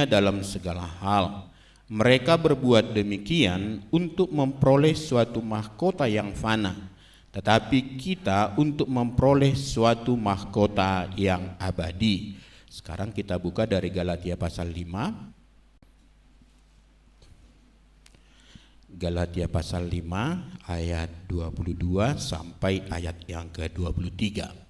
dalam segala hal. Mereka berbuat demikian untuk memperoleh suatu mahkota yang fana, tetapi kita untuk memperoleh suatu mahkota yang abadi. Sekarang kita buka dari Galatia pasal 5. Galatia pasal 5 ayat 22 sampai ayat yang ke-23.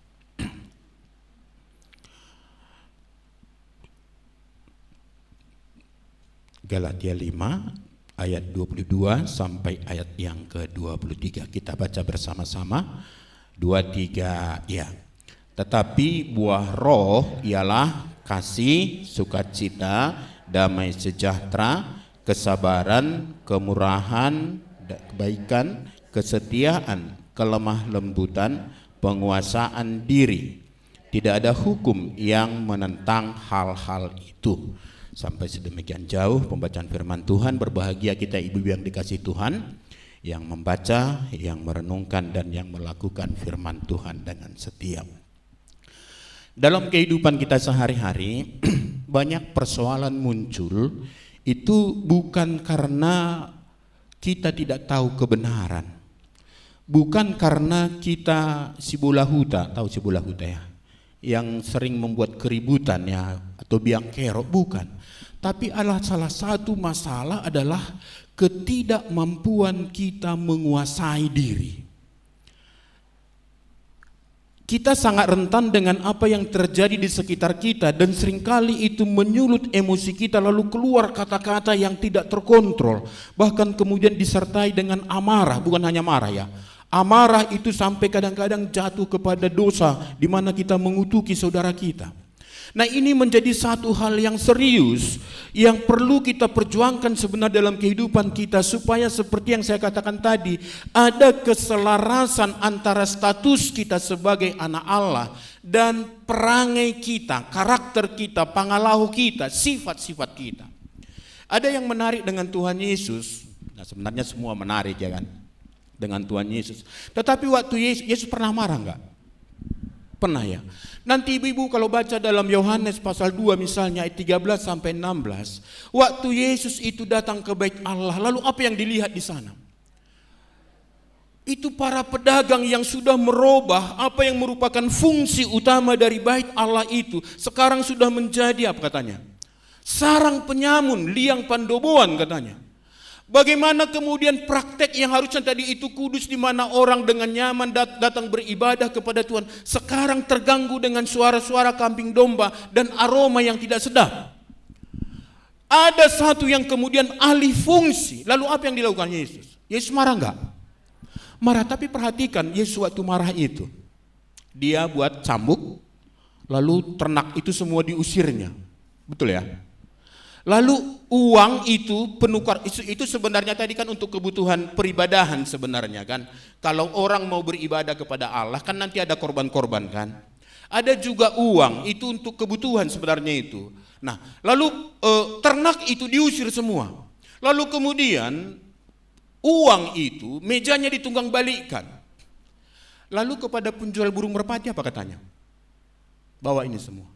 Galatia 5 ayat 22 sampai ayat yang ke-23. Kita baca bersama-sama. 2, 3 ya. Tetapi buah roh ialah kasih, sukacita, damai sejahtera, kesabaran, kemurahan, kebaikan, kesetiaan, kelemah lembutan, penguasaan diri. Tidak ada hukum yang menentang hal-hal itu. Sampai sedemikian jauh pembacaan firman Tuhan. Berbahagia kita ibu-ibu yang dikasihi Tuhan, yang membaca, yang merenungkan, dan yang melakukan firman Tuhan dengan setia. Dalam kehidupan kita sehari-hari banyak persoalan muncul. Itu bukan karena kita tidak tahu kebenaran, bukan karena kita sibulahuta, tahu sibulahuta ya, yang sering membuat keributan ya, atau biang kerok, bukan. Tapi salah satu masalah adalah ketidakmampuan kita menguasai diri. Kita sangat rentan dengan apa yang terjadi di sekitar kita, dan seringkali itu menyulut emosi kita, lalu keluar kata-kata yang tidak terkontrol, bahkan kemudian disertai dengan amarah. Bukan hanya marah ya, amarah itu sampai kadang-kadang jatuh kepada dosa, di mana kita mengutuki saudara kita. Nah, ini menjadi satu hal yang serius yang perlu kita perjuangkan sebenarnya dalam kehidupan kita, supaya seperti yang saya katakan tadi, ada keselarasan antara status kita sebagai anak Allah dan perangai kita, karakter kita, pangalahu kita, sifat-sifat kita. Ada yang menarik dengan Tuhan Yesus. Nah, sebenarnya semua menarik ya kan dengan Tuhan Yesus. Tetapi waktu Yesus pernah marah enggak? Pernah ya. Nanti ibu-ibu kalau baca dalam Yohanes pasal 2 misalnya ayat 13 sampai 16, waktu Yesus itu datang ke bait Allah, lalu apa yang dilihat di sana? Itu para pedagang yang sudah merubah apa yang merupakan fungsi utama dari bait Allah itu, sekarang sudah menjadi apa katanya? Sarang penyamun, liang pandoboan katanya. Bagaimana kemudian praktek yang harusnya tadi itu kudus, di mana orang dengan nyaman datang beribadah kepada Tuhan, sekarang terganggu dengan suara-suara kambing domba dan aroma yang tidak sedap. Ada satu yang kemudian alih fungsi. Lalu apa yang dilakukan Yesus? Yesus marah enggak? Marah, tapi perhatikan Yesus waktu marah itu, dia buat cambuk, lalu ternak itu semua diusirnya. Betul ya? Lalu uang itu penukar itu sebenarnya tadi kan untuk kebutuhan peribadahan sebenarnya kan. Kalau orang mau beribadah kepada Allah kan nanti ada korban-korban kan. Ada juga uang itu untuk kebutuhan sebenarnya itu. Nah, lalu ternak itu diusir semua. Lalu kemudian uang itu mejanya ditunggang balikkan. Lalu kepada penjual burung merpati apa katanya? Bawa ini semua.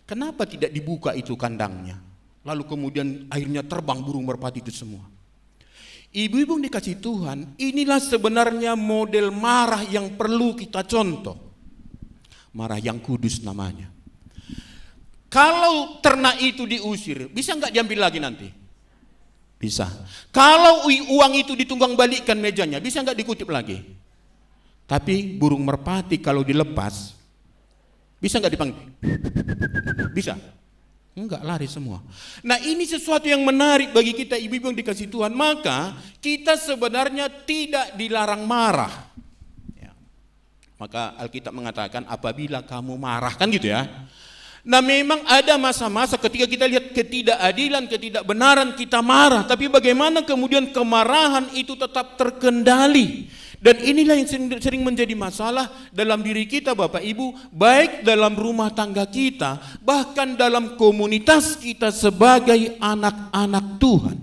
Kenapa tidak dibuka itu kandangnya? Lalu kemudian akhirnya terbang burung merpati itu semua. Ibu-ibu yang dikasih Tuhan, inilah sebenarnya model marah yang perlu kita contoh. Marah yang kudus namanya. Kalau ternak itu diusir, bisa nggak diambil lagi nanti? Bisa. Kalau uang itu ditunggang balikkan mejanya, bisa nggak dikutip lagi? Tapi burung merpati kalau dilepas, bisa nggak dipanggil? Bisa. Enggak, lari semua. Nah, ini sesuatu yang menarik bagi kita ibu-ibu yang dikasih Tuhan. Maka kita sebenarnya tidak dilarang marah ya. Maka Alkitab mengatakan apabila kamu marah, kan gitu ya. Nah, memang ada masa-masa ketika kita lihat ketidakadilan, ketidakbenaran, kita marah. Tapi bagaimana kemudian kemarahan itu tetap terkendali. Dan inilah yang sering menjadi masalah dalam diri kita Bapak Ibu, baik dalam rumah tangga kita, bahkan dalam komunitas kita sebagai anak-anak Tuhan.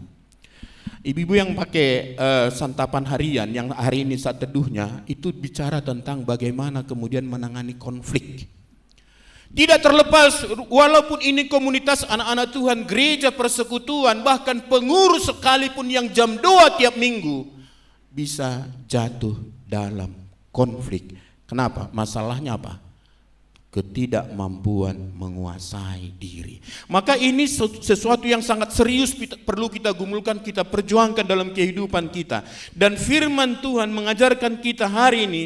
Ibu-ibu yang pakai santapan harian yang hari ini saat teduhnya, itu bicara tentang bagaimana kemudian menangani konflik. Tidak terlepas, walaupun ini komunitas anak-anak Tuhan, gereja persekutuan, bahkan pengurus sekalipun yang jam 2 tiap minggu, bisa jatuh dalam konflik. Kenapa? Masalahnya apa? Ketidakmampuan menguasai diri. Maka ini sesuatu yang sangat serius perlu kita gumulkan, kita perjuangkan dalam kehidupan kita. Dan firman Tuhan mengajarkan kita hari ini,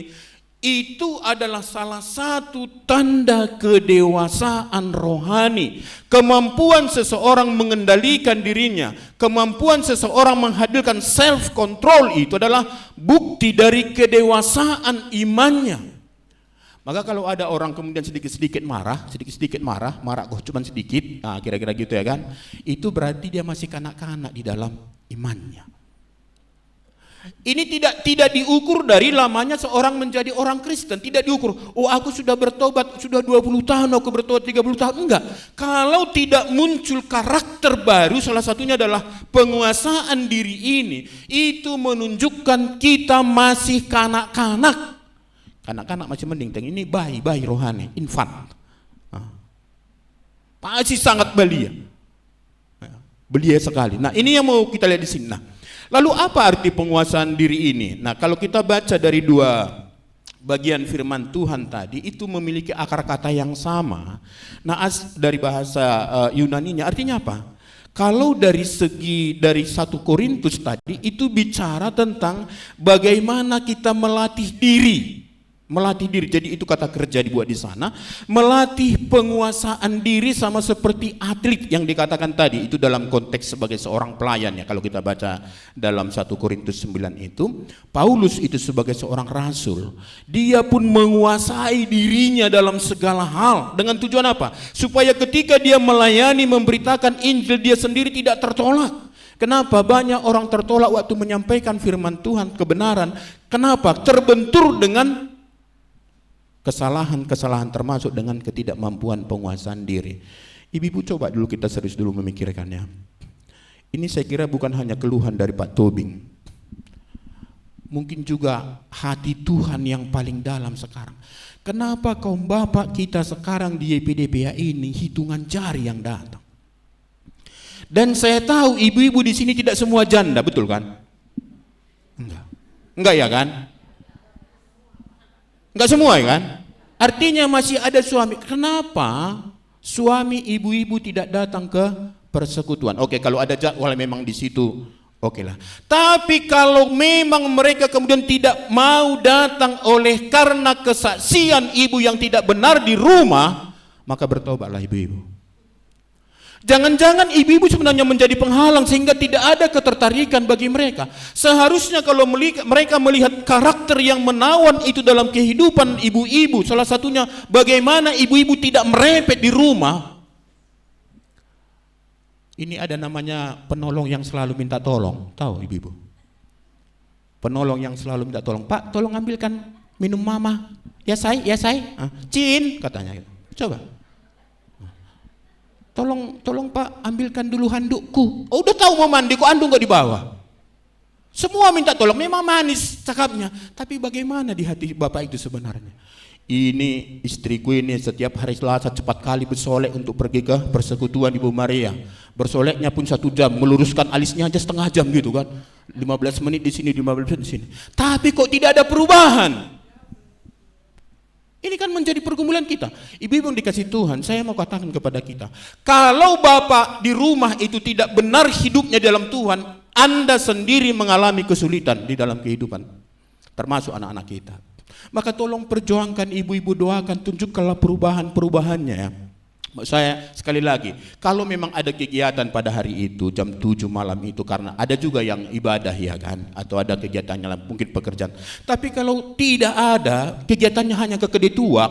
itu adalah salah satu tanda kedewasaan rohani. Kemampuan seseorang mengendalikan dirinya, kemampuan seseorang menghadirkan self control, itu adalah bukti dari kedewasaan imannya. Maka kalau ada orang kemudian sedikit-sedikit marah, marah kok cuma sedikit, nah kira-kira gitu ya kan, itu berarti dia masih kanak-kanak di dalam imannya. Ini tidak diukur dari lamanya seorang menjadi orang Kristen, tidak diukur. Oh, aku sudah bertobat, sudah 20 tahun, aku bertobat 30 tahun. Enggak. Kalau tidak muncul karakter baru, salah satunya adalah penguasaan diri ini, itu menunjukkan kita masih kanak-kanak. Kanak-kanak masih mending, ini bayi rohani, infant. Masih sangat belia. Belia sekali. Nah, ini yang mau kita lihat di sini. Nah, lalu apa arti penguasaan diri ini? Nah, kalau kita baca dari dua bagian firman Tuhan tadi, itu memiliki akar kata yang sama. Nah, dari bahasa Yunaninya artinya apa? Kalau dari 1 Korintus tadi, itu bicara tentang bagaimana kita melatih diri. Jadi itu kata kerja dibuat di sana, melatih penguasaan diri sama seperti atlet yang dikatakan tadi, itu dalam konteks sebagai seorang pelayan ya. Kalau kita baca dalam 1 Korintus 9 itu, Paulus itu sebagai seorang rasul, dia pun menguasai dirinya dalam segala hal. Dengan tujuan apa? Supaya ketika dia melayani, memberitakan Injil, dia sendiri tidak tertolak. Kenapa? Banyak orang tertolak waktu menyampaikan firman Tuhan, kebenaran. Kenapa? Terbentur dengan kesalahan termasuk dengan ketidakmampuan penguasaan diri. Ibu-ibu coba dulu kita serius dulu memikirkannya. Ini saya kira bukan hanya keluhan dari Pak Tobing. Mungkin juga hati Tuhan yang paling dalam sekarang. Kenapa kaum bapak kita sekarang di YPDPA ini hitungan jari yang datang? Dan saya tahu ibu-ibu di sini tidak semua janda, betul kan? Enggak ya kan? Enggak semua ya kan? Artinya masih ada suami. Kenapa suami ibu-ibu tidak datang ke persekutuan? Oke, kalau ada jadwal memang di situ, oke lah. Tapi kalau memang mereka kemudian tidak mau datang oleh karena kesaksian ibu yang tidak benar di rumah, maka bertobatlah ibu-ibu. Jangan-jangan ibu-ibu sebenarnya menjadi penghalang sehingga tidak ada ketertarikan bagi mereka. Seharusnya kalau mereka melihat karakter yang menawan itu dalam kehidupan ibu-ibu, salah satunya bagaimana ibu-ibu tidak merepet di rumah. Ini ada namanya penolong yang selalu minta tolong, tahu ibu-ibu? Penolong yang selalu minta tolong, Pak tolong ambilkan minum mama. Ya say. Cin katanya. Coba. Tolong Pak ambilkan dulu handukku. Oh, udah tahu mau mandi kok handuk nggak dibawa. Semua minta tolong, memang manis cakapnya. Tapi bagaimana di hati bapak itu sebenarnya? Ini istriku ini setiap hari Selasa cepat kali bersolek untuk pergi ke persekutuan Ibu Maria. Bersoleknya pun 1 jam, meluruskan alisnya aja setengah jam gitu kan. 15 menit di sini, 15 menit di sini. Tapi kok tidak ada perubahan? Ini kan menjadi pergumulan kita. Ibu-ibu yang dikasih Tuhan, saya mau katakan kepada kita, kalau bapak di rumah itu tidak benar hidupnya dalam Tuhan, Anda sendiri mengalami kesulitan di dalam kehidupan, termasuk anak-anak kita. Maka tolong perjuangkan, ibu-ibu doakan, tunjukkanlah perubahan-perubahannya ya. Saya sekali lagi, kalau memang ada kegiatan pada hari itu jam 7 malam itu, karena ada juga yang ibadah ya kan, atau ada kegiatannya mungkin pekerjaan. Tapi kalau tidak ada kegiatannya, hanya ke kedai tuak,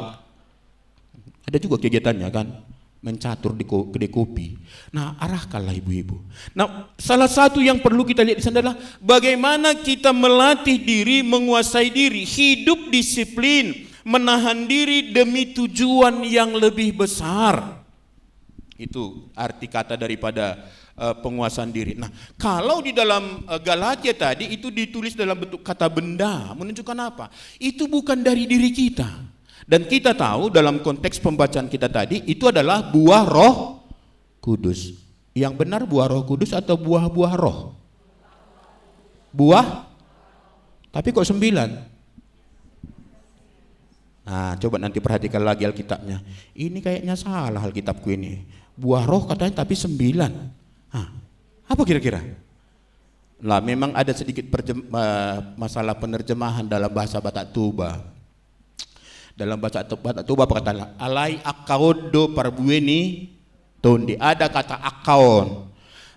ada juga kegiatannya kan, mencatur di kedai kopi. Nah, arahkanlah ibu-ibu. Nah, salah satu yang perlu kita lihat di sana adalah bagaimana kita melatih diri, menguasai diri, hidup disiplin, menahan diri demi tujuan yang lebih besar. Itu arti kata daripada penguasaan diri. Nah, kalau di dalam Galatia tadi itu ditulis dalam bentuk kata benda, menunjukkan apa? Itu bukan dari diri kita. Dan kita tahu dalam konteks pembacaan kita tadi itu adalah buah Roh Kudus. Yang benar buah Roh Kudus atau buah-buah roh? Buah? Tapi kok 9? Nah, coba nanti perhatikan lagi Alkitabnya. Ini kayaknya salah Alkitabku ini. Buah roh katanya tapi 9. Nah, apa kira-kira? Lah, memang ada sedikit masalah penerjemahan dalam bahasa Batak Toba. Dalam bahasa Batak Toba perkataan alai akaodo parbueni tondi. Ada kata akaon.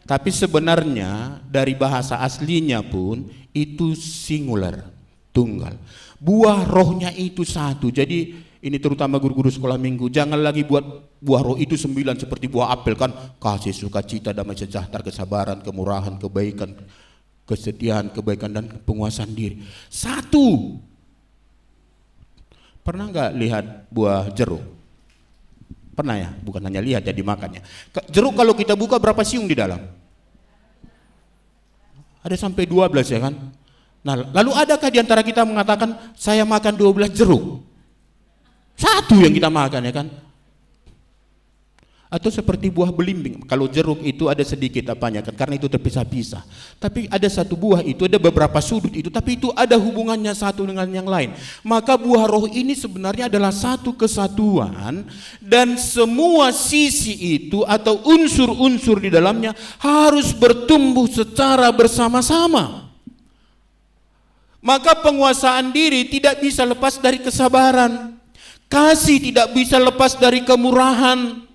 Tapi sebenarnya dari bahasa aslinya pun itu singular, tunggal. Buah rohnya itu satu. Jadi ini terutama guru-guru sekolah minggu, jangan lagi buat buah roh itu 9 seperti buah apel kan, kasih, sukacita, damai sejahtera, kesabaran, kemurahan, kebaikan, kesetiaan, kebaikan dan penguasaan diri. Satu. Pernah nggak lihat buah jeruk? Pernah ya? Bukan hanya lihat, jadi makannya. Jeruk kalau kita buka berapa siung di dalam? Ada sampai 12 ya kan? Nah, lalu adakah di antara kita mengatakan saya makan 12 jeruk? Satu yang kita makan ya kan? Atau seperti buah belimbing. Kalau jeruk itu ada sedikit apanya kan, karena itu terpisah-pisah. Tapi ada satu buah itu ada beberapa sudut itu, tapi itu ada hubungannya satu dengan yang lain. Maka buah roh ini sebenarnya adalah satu kesatuan, dan semua sisi itu atau unsur-unsur di dalamnya harus bertumbuh secara bersama-sama. Maka penguasaan diri tidak bisa lepas dari kesabaran, kasih tidak bisa lepas dari kemurahan,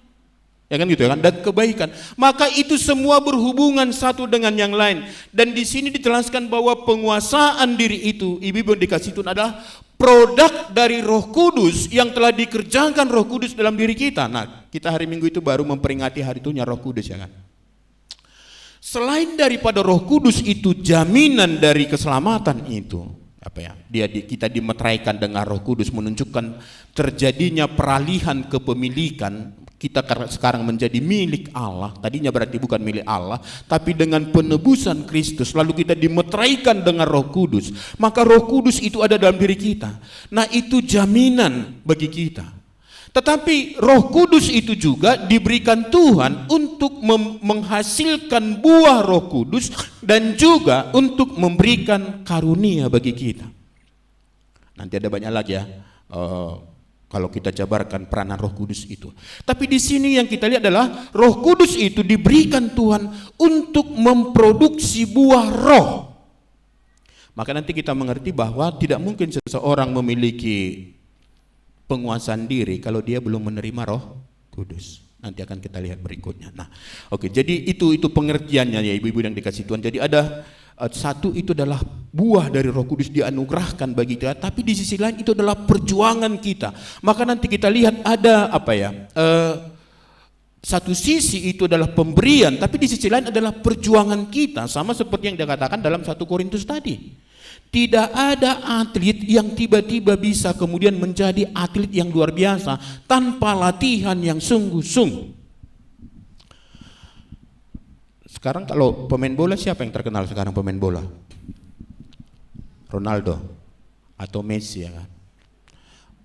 ya kan gitu ya kan, dan kebaikan. Maka itu semua berhubungan satu dengan yang lain. Dan di sini dijelaskan bahwa penguasaan diri itu, ibu-ibu dikasih Tuhan, adalah produk dari Roh Kudus yang telah dikerjakan Roh Kudus dalam diri kita. Nah, kita hari Minggu itu baru memperingati hari itunya Roh Kudus ya kan. Selain daripada Roh Kudus itu jaminan dari keselamatan itu, apa ya? Kita dimeteraikan dengan Roh Kudus, menunjukkan terjadinya peralihan kepemilikan. Kita sekarang menjadi milik Allah. Tadinya berarti bukan milik Allah, tapi dengan penebusan Kristus lalu kita dimeteraikan dengan Roh Kudus. Maka Roh Kudus itu ada dalam diri kita. Nah, itu jaminan bagi kita. Tetapi Roh Kudus itu juga diberikan Tuhan untuk menghasilkan buah Roh Kudus dan juga untuk memberikan karunia bagi kita. Nanti ada banyak lagi ya. Kalau kita jabarkan peranan Roh Kudus itu. Tapi di sini yang kita lihat adalah Roh Kudus itu diberikan Tuhan untuk memproduksi buah roh. Maka nanti kita mengerti bahwa tidak mungkin seseorang memiliki penguasaan diri kalau dia belum menerima Roh Kudus. Nanti akan kita lihat berikutnya. Nah, oke, jadi itu pengertiannya ya ibu-ibu yang dikasih Tuhan. Jadi ada satu itu adalah buah dari Roh Kudus dianugerahkan bagi kita, tapi di sisi lain itu adalah perjuangan kita. Maka nanti kita lihat ada apa ya? Satu sisi itu adalah pemberian, tapi di sisi lain adalah perjuangan kita, sama seperti yang dikatakan dalam 1 Korintus tadi. Tidak ada atlet yang tiba-tiba bisa kemudian menjadi atlet yang luar biasa tanpa latihan yang sungguh-sungguh. Sekarang kalau pemain bola, siapa yang terkenal sekarang pemain bola? Ronaldo atau Messi ya kan?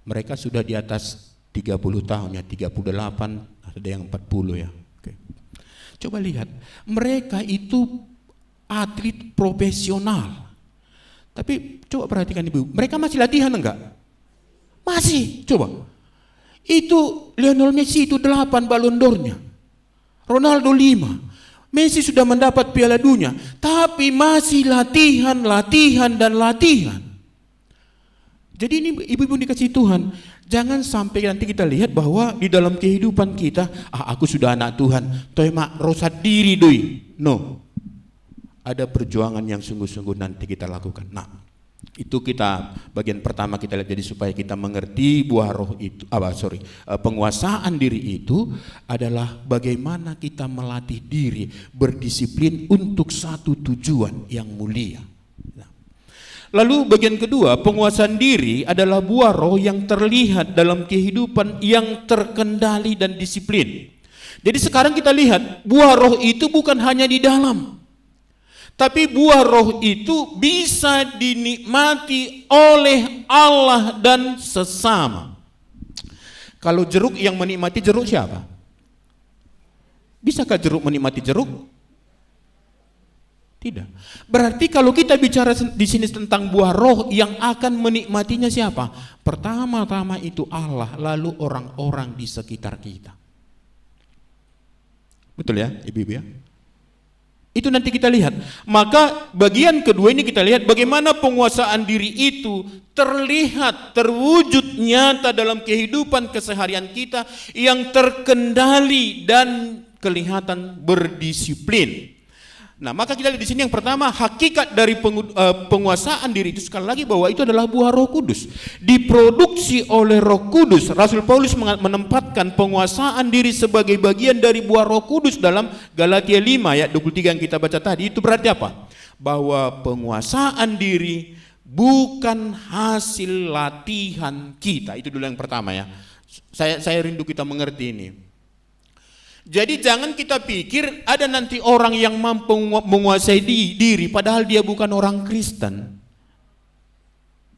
Mereka sudah di atas 30 tahun ya, 38, ada yang 40 ya. Oke. Coba lihat, mereka itu atlet profesional. Tapi coba perhatikan ibu, mereka masih latihan enggak? Masih, coba. Itu Lionel Messi itu 8 Ballon d'Or-nya. Ronaldo 5. Messi sudah mendapat Piala Dunia, tapi masih latihan. Jadi ini ibu-ibu dikasih Tuhan, jangan sampai nanti kita lihat bahwa di dalam kehidupan kita, aku sudah anak Tuhan, toh mak rosat diri doi. No. Ada perjuangan yang sungguh-sungguh nanti kita lakukan. Nah, itu kita bagian pertama kita lihat, jadi supaya kita mengerti buah roh itu, penguasaan diri itu adalah bagaimana kita melatih diri berdisiplin untuk satu tujuan yang mulia. Nah, lalu bagian kedua, penguasaan diri adalah buah roh yang terlihat dalam kehidupan yang terkendali dan disiplin. Jadi sekarang kita lihat buah roh itu bukan hanya di dalam, tapi buah roh itu bisa dinikmati oleh Allah dan sesama. Kalau jeruk yang menikmati jeruk siapa? Bisakah jeruk menikmati jeruk? Tidak. Berarti kalau kita bicara di sini tentang buah roh, yang akan menikmatinya siapa? Pertama-tama itu Allah, lalu orang-orang di sekitar kita. Betul ya, Ibu-ibu ya? Itu nanti kita lihat. Maka bagian kedua ini kita lihat bagaimana penguasaan diri itu terlihat, terwujud nyata dalam kehidupan keseharian kita yang terkendali dan kelihatan berdisiplin. Nah, maka kita lihat di sini yang pertama, hakikat dari penguasaan diri itu sekali lagi bahwa itu adalah buah Roh Kudus. Diproduksi oleh Roh Kudus. Rasul Paulus menempatkan penguasaan diri sebagai bagian dari buah Roh Kudus dalam Galatia 5 ayat 23 yang kita baca tadi. Itu berarti apa? Bahwa penguasaan diri bukan hasil latihan kita. Itu dulu yang pertama ya. Saya rindu kita mengerti ini. Jadi jangan kita pikir ada nanti orang yang mampu menguasai diri padahal dia bukan orang Kristen.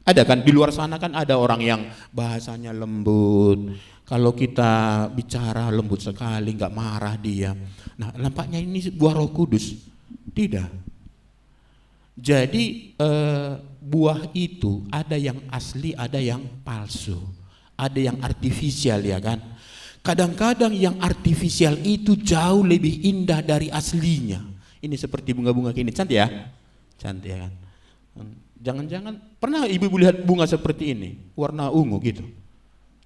Ada kan di luar sana kan ada orang yang bahasanya lembut. Kalau kita bicara lembut sekali, nggak marah dia. Nah, nampaknya ini buah Roh Kudus. Tidak. Jadi buah itu ada yang asli, ada yang palsu, ada yang artifisial ya kan. Kadang-kadang yang artifisial itu jauh lebih indah dari aslinya. Ini seperti bunga-bunga gini, cantik ya? Cantik ya kan? Jangan-jangan pernah ibu lihat bunga seperti ini, warna ungu gitu?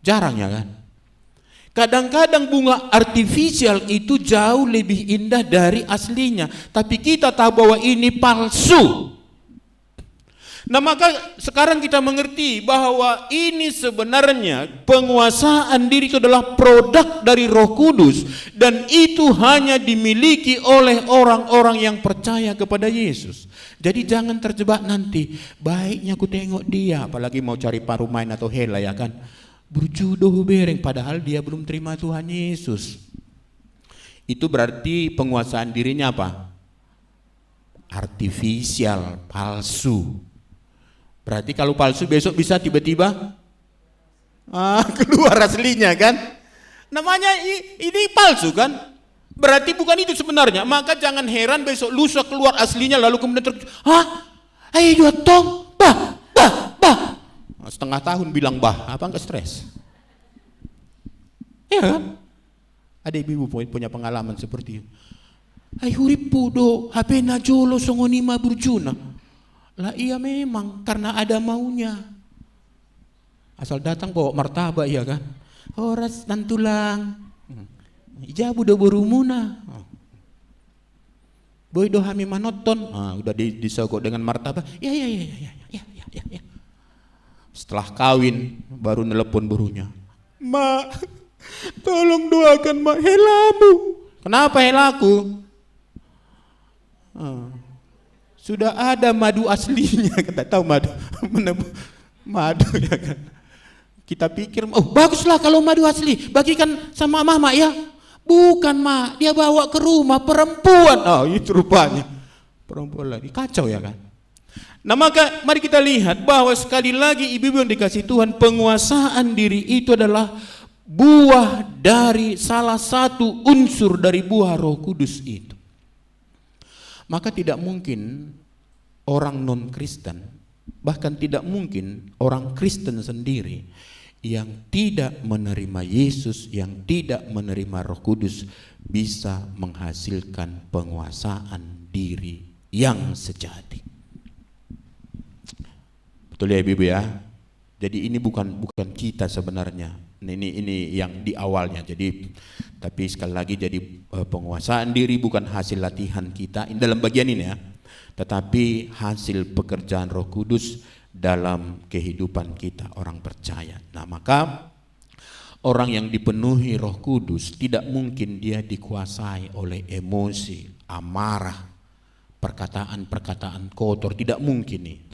Jarang ya kan? Kadang-kadang bunga artifisial itu jauh lebih indah dari aslinya, tapi kita tahu bahwa ini palsu. Nah, maka sekarang kita mengerti bahwa ini sebenarnya penguasaan diri itu adalah produk dari Roh Kudus, dan itu hanya dimiliki oleh orang-orang yang percaya kepada Yesus. Jadi jangan terjebak nanti, baiknya aku tengok dia, apalagi mau cari paruh main atau hela ya kan, berjodoh bereng padahal dia belum terima Tuhan Yesus. Itu berarti penguasaan dirinya apa? Artifisial, palsu. Berarti kalau palsu besok bisa tiba-tiba keluar aslinya kan? Namanya ini palsu kan? Berarti bukan itu sebenarnya. Maka jangan heran besok lusa keluar aslinya lalu kemudian ayo tong, bah. Setengah tahun bilang bah, apa enggak stres? Ya kan? Ada ibu punya pengalaman seperti itu. Ay hurip pudo, HP na jolo songonima burjuna. Lah iya memang karena ada maunya. Asal datang bawa martabak ya kan. Horas nantulang. Ijabu do borumuna. Boy do hami manoton. Udah disogok dengan martabak. Ya. Setelah kawin baru nelpon burunya. Ma, tolong doakan ma helamu. Kenapa helaku? Sudah ada madu aslinya, kita tahu madu ya kan. Kita pikir, oh baguslah kalau madu asli, bagikan sama mama ya. Bukan ma, dia bawa ke rumah perempuan. Oh itu rupanya perempuan lagi, kacau ya kan. Nah maka mari kita lihat bahwa sekali lagi ibu-ibu yang dikasih Tuhan, penguasaan diri itu adalah buah dari salah satu unsur dari buah Roh Kudus itu. Maka tidak mungkin orang non-Kristen, bahkan tidak mungkin orang Kristen sendiri yang tidak menerima Yesus, yang tidak menerima Roh Kudus bisa menghasilkan penguasaan diri yang sejati. Betul ya Ibu ya? Jadi ini bukan kita sebenarnya. Ini yang di awalnya. Jadi tapi sekali lagi jadi penguasaan diri bukan hasil latihan kita ini dalam bagian ini ya, tetapi hasil pekerjaan Roh Kudus dalam kehidupan kita orang percaya. Nah maka orang yang dipenuhi Roh Kudus tidak mungkin dia dikuasai oleh emosi, amarah, perkataan-perkataan kotor, tidak mungkin itu.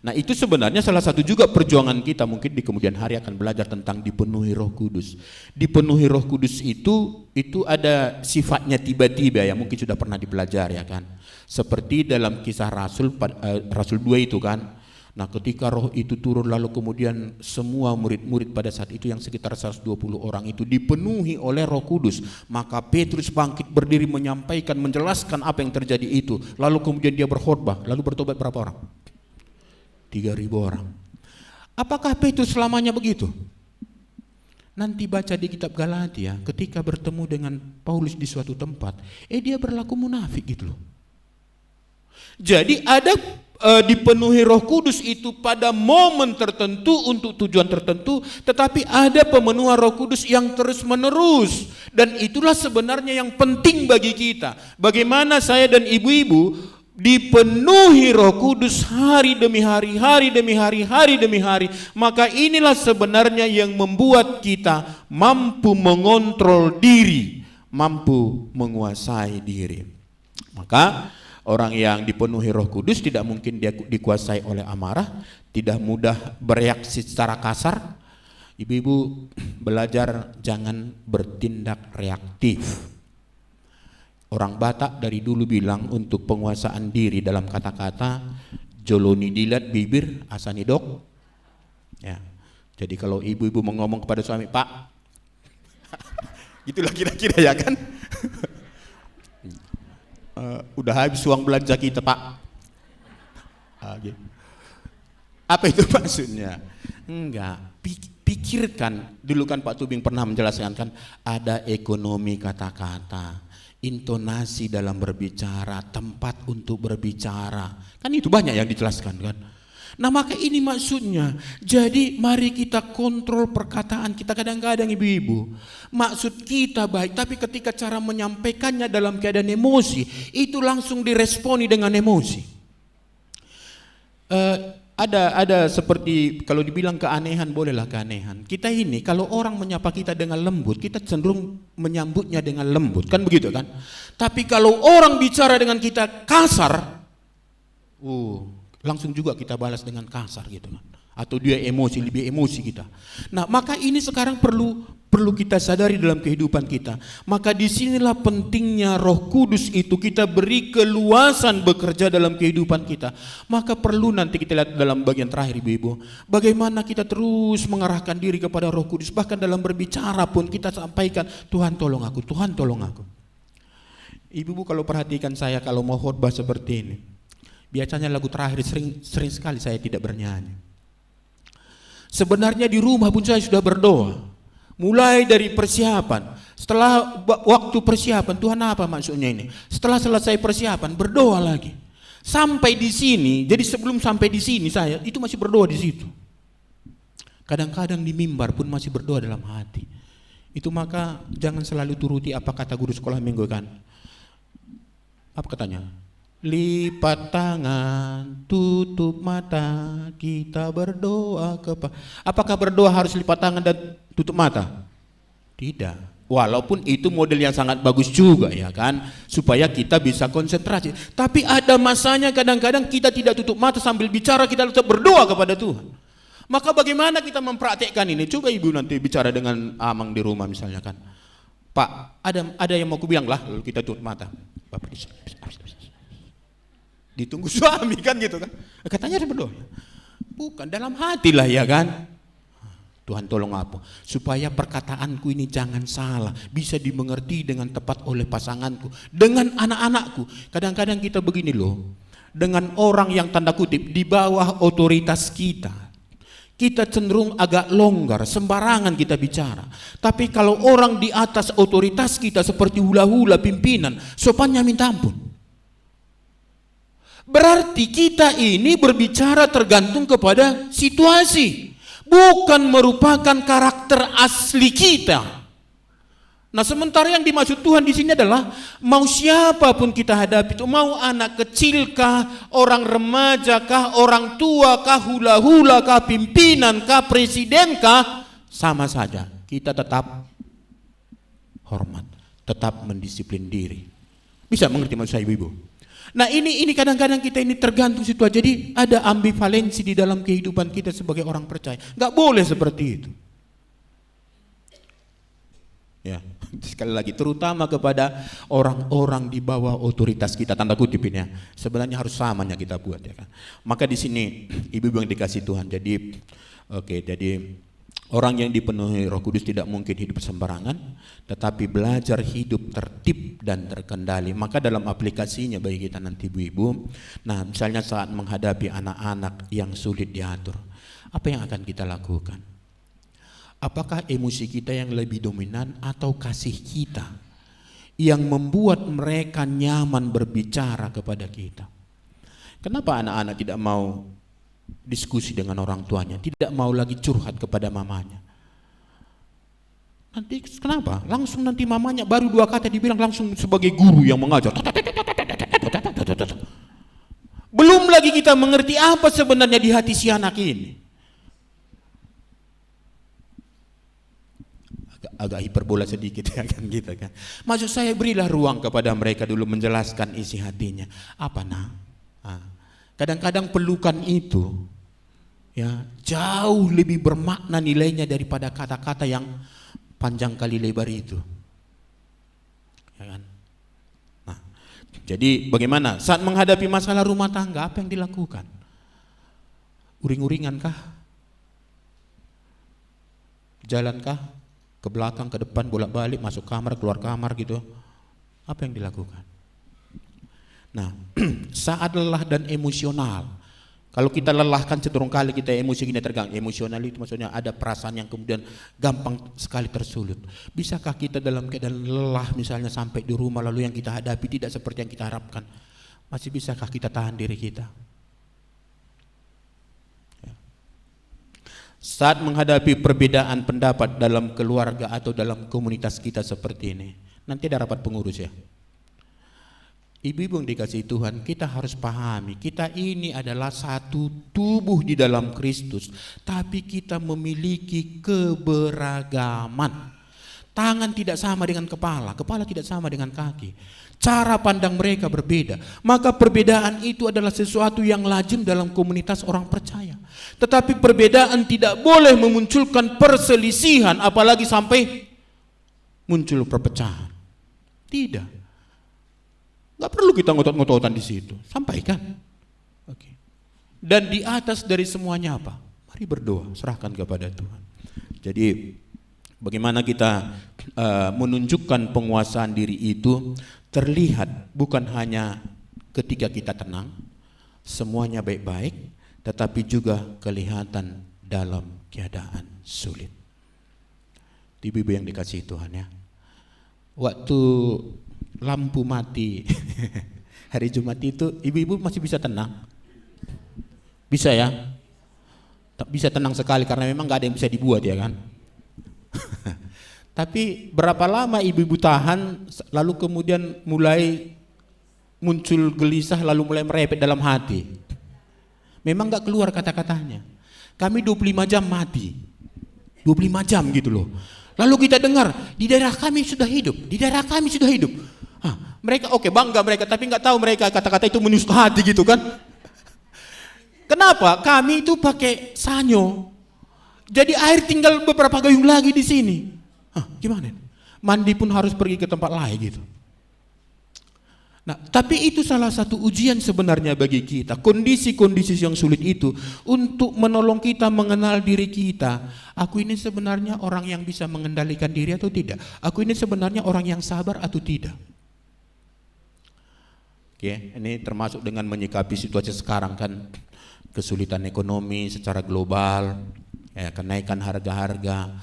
Nah itu sebenarnya salah satu juga perjuangan kita mungkin di kemudian hari akan belajar tentang dipenuhi Roh Kudus. Dipenuhi Roh Kudus itu ada sifatnya tiba-tiba ya, mungkin sudah pernah dipelajari ya kan. Seperti dalam Kisah Rasul 2 itu kan. Nah, ketika roh itu turun lalu kemudian semua murid-murid pada saat itu yang sekitar 120 orang itu dipenuhi oleh Roh Kudus, maka Petrus bangkit berdiri menyampaikan, menjelaskan apa yang terjadi itu. Lalu kemudian dia berkhotbah, lalu bertobat berapa orang? 3.000 orang. Apakah Petrus selamanya begitu? Nanti baca di kitab Galatia, ketika bertemu dengan Paulus di suatu tempat, dia berlaku munafik gitu loh. Jadi ada dipenuhi Roh Kudus itu pada momen tertentu untuk tujuan tertentu, tetapi ada pemenuhan Roh Kudus yang terus menerus, dan itulah sebenarnya yang penting bagi kita. Bagaimana saya dan ibu-ibu dipenuhi Roh Kudus hari demi hari, hari demi hari, hari demi hari, maka inilah sebenarnya yang membuat kita mampu mengontrol diri, mampu menguasai diri. Maka orang yang dipenuhi Roh Kudus tidak mungkin dia dikuasai oleh amarah, tidak mudah bereaksi secara kasar. Ibu-ibu belajar jangan bertindak reaktif. Orang Batak dari dulu bilang untuk penguasaan diri dalam kata-kata, joloni dilat bibir asani dok. Ya. Jadi kalau ibu-ibu mau ngomong kepada suami, Pak, itulah kira-kira ya kan. Udah habis uang belanja kita, Pak. Gitu. Apa itu maksudnya? Enggak, pikirkan. Dulu kan Pak Tubing pernah menjelaskan kan, ada ekonomi kata-kata, intonasi dalam berbicara, tempat untuk berbicara. Kan itu banyak yang dijelaskan kan. Nah, maka ini maksudnya. Jadi mari kita kontrol perkataan kita. Kadang-kadang ibu-ibu, maksud kita baik, tapi ketika cara menyampaikannya dalam keadaan emosi, itu langsung diresponi dengan emosi. Ada seperti kalau dibilang keanehan, bolehlah keanehan. Kita ini kalau orang menyapa kita dengan lembut, kita cenderung menyambutnya dengan lembut, kan begitu kan? Tapi kalau orang bicara dengan kita kasar, langsung juga kita balas dengan kasar gitu kan. Atau dia emosi, lebih emosi kita. Nah, maka ini sekarang perlu kita sadari dalam kehidupan kita. Maka disinilah pentingnya Roh Kudus itu kita beri keluasan bekerja dalam kehidupan kita. Maka perlu nanti kita lihat dalam bagian terakhir ibu-ibu, bagaimana kita terus mengarahkan diri kepada Roh Kudus. Bahkan dalam berbicara pun kita sampaikan, Tuhan tolong aku, Tuhan tolong aku. Ibu-ibu kalau perhatikan saya kalau mau khotbah seperti ini, biasanya lagu terakhir sering sekali saya tidak bernyanyi. Sebenarnya di rumah pun saya sudah berdoa. Mulai dari persiapan. Setelah waktu persiapan, Tuhan apa maksudnya ini? Setelah selesai persiapan, berdoa lagi. Sampai di sini, jadi sebelum sampai di sini saya itu masih berdoa di situ. Kadang-kadang di mimbar pun masih berdoa dalam hati. Itu maka jangan selalu turuti apa kata guru sekolah minggu kan. Apa katanya? Lipat tangan, tutup mata, kita berdoa Apakah berdoa harus lipat tangan dan tutup mata? Tidak. Walaupun itu model yang sangat bagus juga ya kan, supaya kita bisa konsentrasi. Tapi ada masanya kadang-kadang kita tidak tutup mata sambil bicara, kita tetap berdoa kepada Tuhan. Maka bagaimana kita mempraktekkan ini? Coba ibu nanti bicara dengan Amang di rumah misalnya kan. Pak, ada yang mau ku bilang lah, lalu kita tutup mata. Bapak ditunggu suami kan gitu kan. Katanya harus berdoa. Bukan, dalam hati lah ya kan. Tuhan tolong apa? Supaya perkataanku ini jangan salah, bisa dimengerti dengan tepat oleh pasanganku, dengan anak-anakku. Kadang-kadang kita begini loh, dengan orang yang tanda kutip di bawah otoritas kita. Kita cenderung agak longgar, sembarangan kita bicara. Tapi kalau orang di atas otoritas kita seperti hula-hula pimpinan, sopannya minta ampun. Berarti kita ini berbicara tergantung kepada situasi, bukan merupakan karakter asli kita. Nah, sementara yang dimaksud Tuhan di sini adalah mau siapapun kita hadapi itu, mau anak kecilkah, orang remajakah, orang tuakah, hula-hula kah, pimpinan kah, presiden kah, sama saja. Kita tetap hormat, tetap mendisiplin diri. Bisa mengerti maksud saya ibu-ibu? Nah ini kadang-kadang kita ini tergantung situasi. Jadi ada ambivalensi di dalam kehidupan kita sebagai orang percaya. Gak boleh seperti itu. Ya, sekali lagi terutama kepada orang-orang di bawah otoritas kita, tanda kutip ini ya. Sebenarnya harus samanya kita buat ya kan. Maka di sini ibu-ibu yang dikasih Tuhan. Jadi jadi orang yang dipenuhi Roh Kudus tidak mungkin hidup sembarangan, tetapi belajar hidup tertib dan terkendali. Maka dalam aplikasinya bagi kita nanti ibu-ibu, nah misalnya saat menghadapi anak-anak yang sulit diatur, apa yang akan kita lakukan? Apakah emosi kita yang lebih dominan atau kasih kita yang membuat mereka nyaman berbicara kepada kita? Kenapa anak-anak tidak mau diskusi dengan orang tuanya, tidak mau lagi curhat kepada mamanya? Nanti kenapa? Langsung nanti mamanya baru 2 kata dibilang langsung sebagai guru yang mengajar. Belum lagi kita mengerti apa sebenarnya di hati si anak ini. Agak hiperbola sedikit ya kan gitu kan. Maksud saya berilah ruang kepada mereka dulu menjelaskan isi hatinya. Apa kadang-kadang pelukan itu ya jauh lebih bermakna nilainya daripada kata-kata yang panjang kali lebar itu. Ya kan? Nah, jadi bagaimana saat menghadapi masalah rumah tangga, apa yang dilakukan? Uring-uringan kah? Jalankah? Ke belakang, ke depan, bolak-balik, masuk kamar, keluar kamar gitu. Apa yang dilakukan? Nah, saat lelah dan emosional. Kalau kita lelah kan cenderung kali kita emosi kita terganggu. Emosional itu maksudnya ada perasaan yang kemudian gampang sekali tersulut. Bisakah kita dalam keadaan lelah misalnya sampai di rumah lalu yang kita hadapi tidak seperti yang kita harapkan? Masih bisakah kita tahan diri kita? Saat menghadapi perbedaan pendapat dalam keluarga atau dalam komunitas kita seperti ini, nanti ada rapat pengurus ya. Ibu-ibu yang dikasihi Tuhan, kita harus pahami, kita ini adalah satu tubuh di dalam Kristus, tapi kita memiliki keberagaman. Tangan tidak sama dengan kepala, kepala tidak sama dengan kaki. Cara pandang mereka berbeda. Maka perbedaan itu adalah sesuatu yang lazim dalam komunitas orang percaya. Tetapi perbedaan tidak boleh memunculkan perselisihan, apalagi sampai muncul perpecahan. Tidak. Gak perlu kita ngotot-ngototan di situ. Sampaikan. Oke. Dan di atas dari semuanya apa? Mari berdoa, serahkan kepada Tuhan. Jadi bagaimana kita menunjukkan penguasaan diri itu terlihat bukan hanya ketika kita tenang, semuanya baik-baik, tetapi juga kelihatan dalam keadaan sulit. Ibu-ibu yang dikasihi Tuhan ya, waktu lampu mati hari Jumat itu, ibu-ibu masih bisa tenang? Bisa ya? Bisa tenang sekali karena memang gak ada yang bisa dibuat ya kan. Tapi berapa lama ibu-ibu tahan lalu kemudian mulai muncul gelisah lalu mulai merepet dalam hati. Memang gak keluar kata-katanya. Kami 25 jam mati. 25 jam gitu loh. Lalu kita dengar di daerah kami sudah hidup, di daerah kami sudah hidup. Mereka oke, bangga mereka, tapi nggak tahu mereka kata-kata itu menusuk hati gitu kan. Kenapa? Kami itu pakai sanyo. Jadi air tinggal beberapa gayung lagi di sini. Gimana? Mandi pun harus pergi ke tempat lain gitu. Nah, tapi itu salah satu ujian sebenarnya bagi kita. Kondisi-kondisi yang sulit itu untuk menolong kita mengenal diri kita. Aku ini sebenarnya orang yang bisa mengendalikan diri atau tidak? Aku ini sebenarnya orang yang sabar atau tidak? Oke, ini termasuk dengan menyikapi situasi sekarang kan, kesulitan ekonomi secara global, ya, kenaikan harga-harga,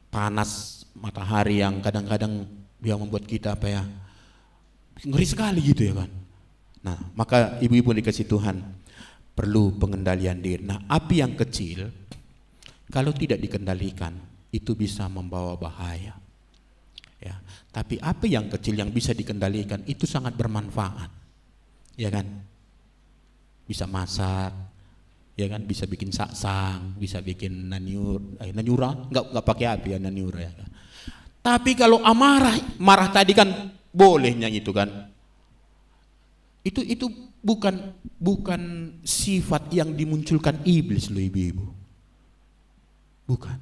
panas matahari yang kadang-kadang yang membuat kita apa ya, ngeri sekali gitu ya kan. Nah, maka ibu-ibu dikasih Tuhan perlu pengendalian diri. Nah, api yang kecil kalau tidak dikendalikan itu bisa membawa bahaya. Ya, tapi api yang kecil yang bisa dikendalikan itu sangat bermanfaat. Ya kan? Bisa masak, ya kan, bisa bikin saksang, bisa bikin nanyura, enggak pakai api ya nanyura ya kan. Tapi kalau marah tadi kan bolehnya itu kan. Itu bukan sifat yang dimunculkan iblis loh ibu-ibu. Bukan.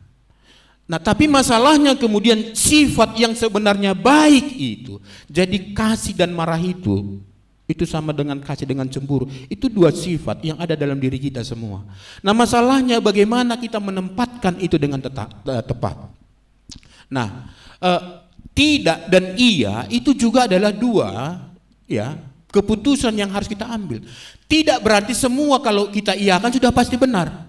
Nah, tapi masalahnya kemudian sifat yang sebenarnya baik itu, jadi kasih dan marah itu sama dengan kasih dengan cemburu. Itu dua sifat yang ada dalam diri kita semua. Nah, masalahnya bagaimana kita menempatkan itu dengan tepat. Nah, tidak dan iya itu juga adalah dua ya keputusan yang harus kita ambil. Tidak berarti semua kalau kita iakan sudah pasti benar.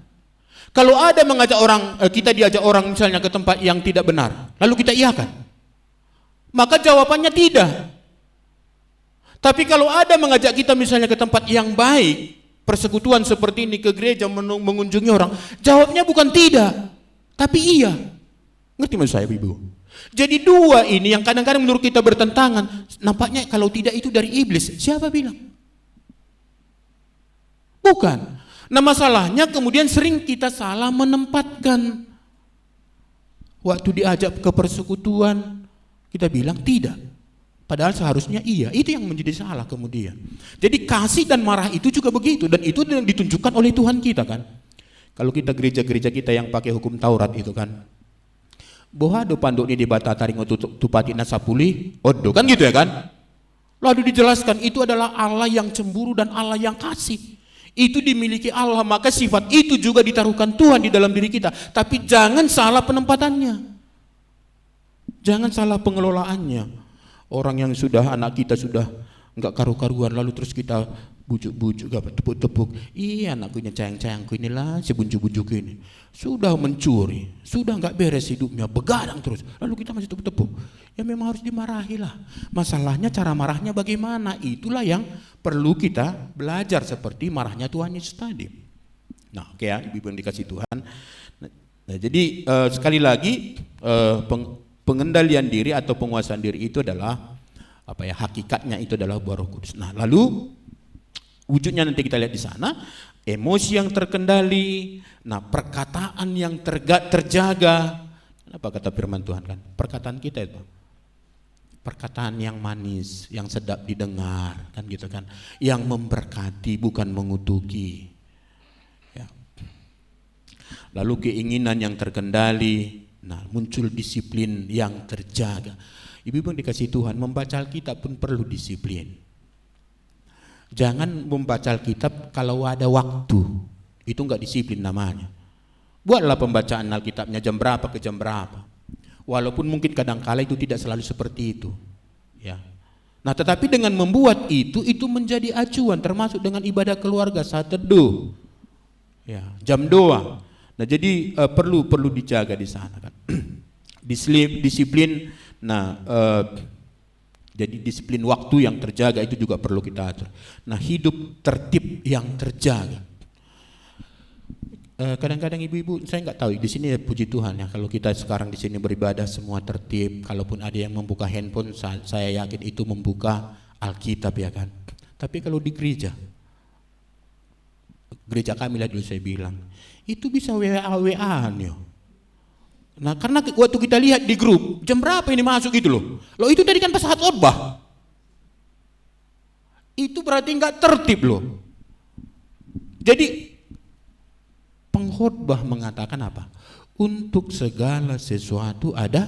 Kalau ada mengajak orang, kita diajak orang misalnya ke tempat yang tidak benar, lalu kita iakan, maka jawabannya tidak. Tapi kalau ada mengajak kita misalnya ke tempat yang baik, persekutuan seperti ini, ke gereja, mengunjungi orang, jawabnya bukan tidak, tapi iya. Ngerti maksud saya, Ibu? Jadi dua ini yang kadang-kadang menurut kita bertentangan, nampaknya kalau tidak itu dari iblis. Siapa bilang? Bukan. Nah, masalahnya kemudian sering kita salah menempatkan. Waktu diajak ke persekutuan, kita bilang tidak. Padahal seharusnya iya. Itu yang menjadi salah kemudian. Jadi kasih dan marah itu juga begitu. Dan itu yang ditunjukkan oleh Tuhan kita kan. Kalau kita gereja-gereja kita yang pakai hukum Taurat itu kan, bahwa ada panduk ini di bata taring tupati nasapuli, odo kan gitu ya kan. Lalu dijelaskan itu adalah Allah yang cemburu dan Allah yang kasih. Itu dimiliki Allah, maka sifat itu juga ditaruhkan Tuhan di dalam diri kita. Tapi jangan salah penempatannya, jangan salah pengelolaannya. Orang yang sudah, anak kita sudah enggak karu-karuan, lalu terus kita bujuk-bujuk, tepuk-tepuk, iya anakku ini sayang-sayangku inilah, si bujuk-bujuk ini sudah mencuri, sudah enggak beres hidupnya, begadang terus, lalu kita masih tepuk-tepuk. Ya memang harus dimarahi lah. Masalahnya cara marahnya bagaimana, itulah yang perlu kita belajar seperti marahnya Tuhan Yesus tadi. Nah, oke ya, Ibu yang dikasih Tuhan. Nah, jadi sekali lagi pengendalian diri atau penguasaan diri itu adalah apa ya, hakikatnya itu adalah buah Roh Kudus. Nah, lalu wujudnya nanti kita lihat di sana, emosi yang terkendali, nah perkataan yang terjaga. Apa kata firman Tuhan kan? Perkataan kita itu perkataan yang manis, yang sedap didengar, kan gitu kan, yang memberkati bukan mengutuki. Ya. Lalu keinginan yang terkendali, nah muncul disiplin yang terjaga. Ibu-ibu yang dikasih Tuhan, membaca Alkitab pun perlu disiplin. Jangan membaca Alkitab kalau ada waktu, itu enggak disiplin namanya. Buatlah pembacaan Alkitabnya jam berapa ke jam berapa. Walaupun mungkin kadang-kala itu tidak selalu seperti itu, ya. Nah, tetapi dengan membuat itu menjadi acuan, termasuk dengan ibadah keluarga saat teduh, ya, jam doa. Nah, jadi perlu dijaga di sana kan. Disiplin. Nah, jadi disiplin waktu yang terjaga itu juga perlu kita atur. Nah, hidup tertib yang terjaga. Kadang-kadang ibu-ibu, saya nggak tahu di sini, puji Tuhan ya, kalau kita sekarang di sini beribadah semua tertib. Kalaupun ada yang membuka handphone, saya yakin itu membuka Alkitab ya kan. Tapi kalau di gereja kami lah dulu saya bilang, itu bisa WA-WA-an ya. Nah, karena waktu kita lihat di grup, jam berapa ini masuk gitu loh. Loh itu tadi kan pas saat khotbah. Itu berarti nggak tertib loh. Jadi pengkhotbah mengatakan apa? Untuk segala sesuatu ada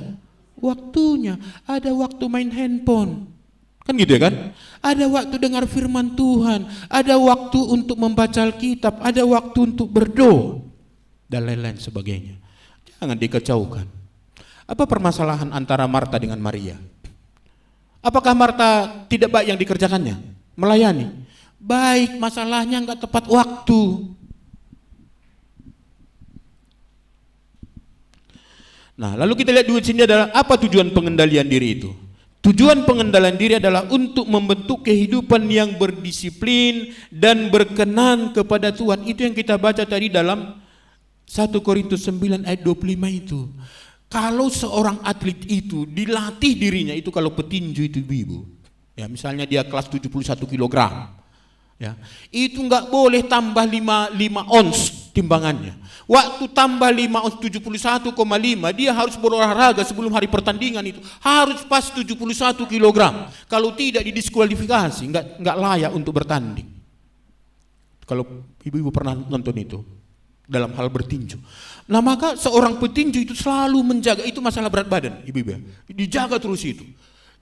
waktunya. Ada waktu main handphone, kan gitu ya kan? Ada waktu dengar firman Tuhan, ada waktu untuk membaca Alkitab, ada waktu untuk berdoa dan lain-lain sebagainya. Jangan dikecaukan. Apa permasalahan antara Marta dengan Maria? Apakah Marta tidak baik yang dikerjakannya? Melayani baik, masalahnya enggak tepat waktu. Nah, lalu kita lihat di sini adalah apa tujuan pengendalian diri itu? Tujuan pengendalian diri adalah untuk membentuk kehidupan yang berdisiplin dan berkenan kepada Tuhan. Itu yang kita baca tadi dalam 1 Korintus 9 ayat 25 itu. Kalau seorang atlet itu dilatih dirinya, itu kalau petinju itu ibu, ya misalnya dia kelas 71 kg, ya, itu enggak boleh tambah 5 ons timbangannya. Waktu tambah 5 ons 71,5, dia harus berolahraga sebelum hari pertandingan itu harus pas 71 kg. Kalau tidak didiskualifikasi, enggak layak untuk bertanding. Kalau ibu-ibu pernah nonton itu, dalam hal bertinju. Nah maka seorang petinju itu selalu menjaga, itu masalah berat badan ibu-ibu, dijaga terus itu.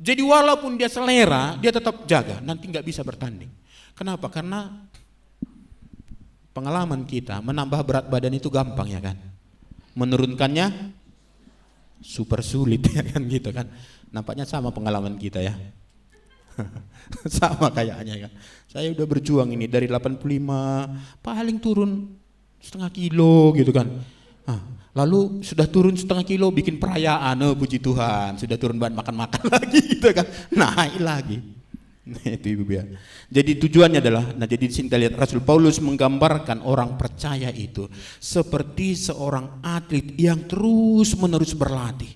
Jadi walaupun dia selera, dia tetap jaga, nanti nggak bisa bertanding. Kenapa? Karena pengalaman kita menambah berat badan itu gampang ya kan, menurunkannya super sulit ya kan gitu kan. Nampaknya sama pengalaman kita ya. Sama kayaknya kan. Saya udah berjuang ini dari 85 paling turun setengah kilo gitu kan. Lalu sudah turun setengah kilo bikin perayaan, oh puji Tuhan, sudah turun bahan makan-makan lagi gitu kan. Naik lagi. Nah, itu ibu ya. Jadi tujuannya adalah, nah jadi di sini kita lihat Rasul Paulus menggambarkan orang percaya itu seperti seorang atlet yang terus-menerus berlatih,